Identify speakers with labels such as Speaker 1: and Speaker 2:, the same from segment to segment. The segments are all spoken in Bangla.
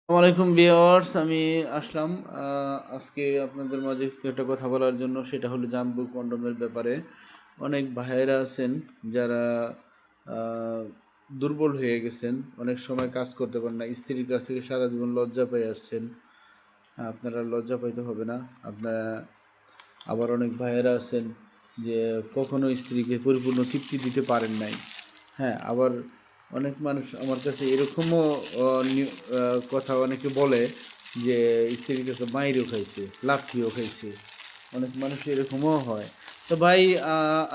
Speaker 1: আসসালামাইকুম ভিউয়ার্স, আমি আসলাম আজকে আপনাদের মাঝে একটা কথা বলার জন্য। সেটা হলো জাম্বু কন্ডোমের ব্যাপারে। অনেক ভাইয়েরা আছেন যারা আহ, দুর্বল হয়ে গেছেন, অনেক সময় কাজ করতে পারেন না, স্ত্রীর কাছ থেকে সারা জীবন লজ্জা পেয়ে আসছেন। আপনারা লজ্জা পাইতে হবে না। আপনারা আবার অনেক ভাইয়েরা আছেন যে কখনো স্ত্রীকে পরিপূর্ণ তৃপ্তি দিতে পারেন নাই। হ্যাঁ, আবার অনেক মানুষ আমার কাছে এরকমও কথা অনেকে বলে যে স্ত্রীর কাছে মাইরও খাইছে, লাথিও খাইছে। অনেক মানুষ এরকমও হয়। তো ভাই,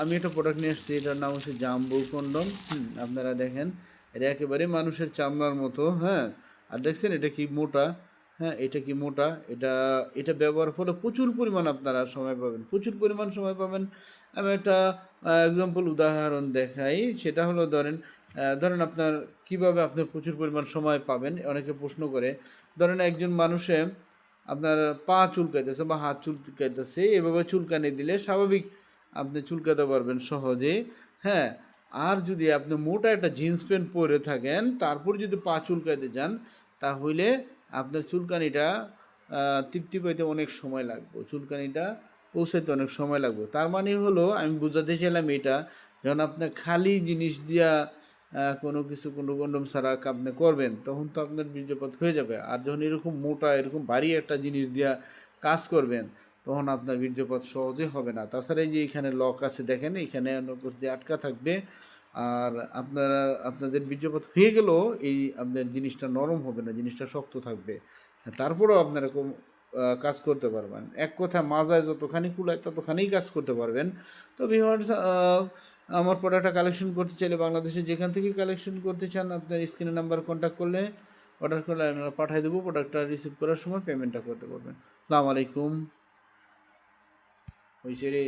Speaker 1: আমি একটা প্রোডাক্ট নিয়ে এসেছি, এটার নাম হচ্ছে জাম্বু কন্ডম। আপনারা দেখেন, এটা একেবারে মানুষের চামড়ার মতো। হ্যাঁ, আর দেখছেন এটা কি মোটা। হ্যাঁ, এটা কি মোটা। এটা এটা ব্যবহার করে প্রচুর পরিমাণ আপনারা সময় পাবেন, প্রচুর পরিমাণ সময় পাবেন। আমি একটা এক্সাম্পল উদাহরণ দেখাই। সেটা হলো ধরেন আপনার কিভাবে আপনার প্রচুর পরিমাণ সময় পাবেন, অনেকে প্রশ্ন করে। ধরেন একজন মানুষে আপনার পা চুলকাইতেছে বা হাত চুলকাইতেছে, এভাবে চুলকানি দিলে স্বাভাবিক আপনি চুলকাতে পারবেন সহজে। হ্যাঁ, আর যদি আপনি মোটা একটা জিন্স প্যান্ট পরে থাকেন, তারপর যদি পা চুলকাইতে যান, তাহলে আপনার চুলকানিটা তৃপ্তি পাইতে অনেক সময় লাগবে, চুলকানিটা পৌঁছাইতে অনেক সময় লাগবে। তার মানে হলো, আমি বোঝাতে চাইলাম এটা, যখন আপনার খালি জিনিস দিয়া কোনো কিছু, কোনো কন্ডম ছাড়া আপনি করবেন, তখন তো আপনার বীর্যপাত হয়ে যাবে। আর যখন এরকম মোটা, এরকম ভারী একটা জিনিস দিয়া কাজ করবেন, তখন আপনার বীর্যপাত সহজে হবে না। তাছাড়া এই যে এখানে লক আছে দেখেন, এখানে নকশ দিয়ে আটকা থাকবে। আর আপনাদের বীর্যপাত হয়ে গেলেও এই আপনার জিনিসটা নরম হবে না, জিনিসটা শক্ত থাকবে। তারপরেও আপনারা কাজ করতে পারবেন। এক কথা, মাজায় যতখানি কুলায় ততখানিই কাজ করতে পারবেন। তো ভিউয়ার্স, আমার প্রোডাক্টটা কালেকশন করতে চাইলে বাংলাদেশে যেখান থেকে কালেকশন করতে চান, আপনার স্ক্রিনের নাম্বার কন্ট্যাক্ট করলে, অর্ডার করলে আমরা পাঠিয়ে দেবো। প্রোডাক্টটা রিসিভ করার সময় পেমেন্টটা করতে পারবেন। আসসালামু আলাইকুম। হয়েছে রে।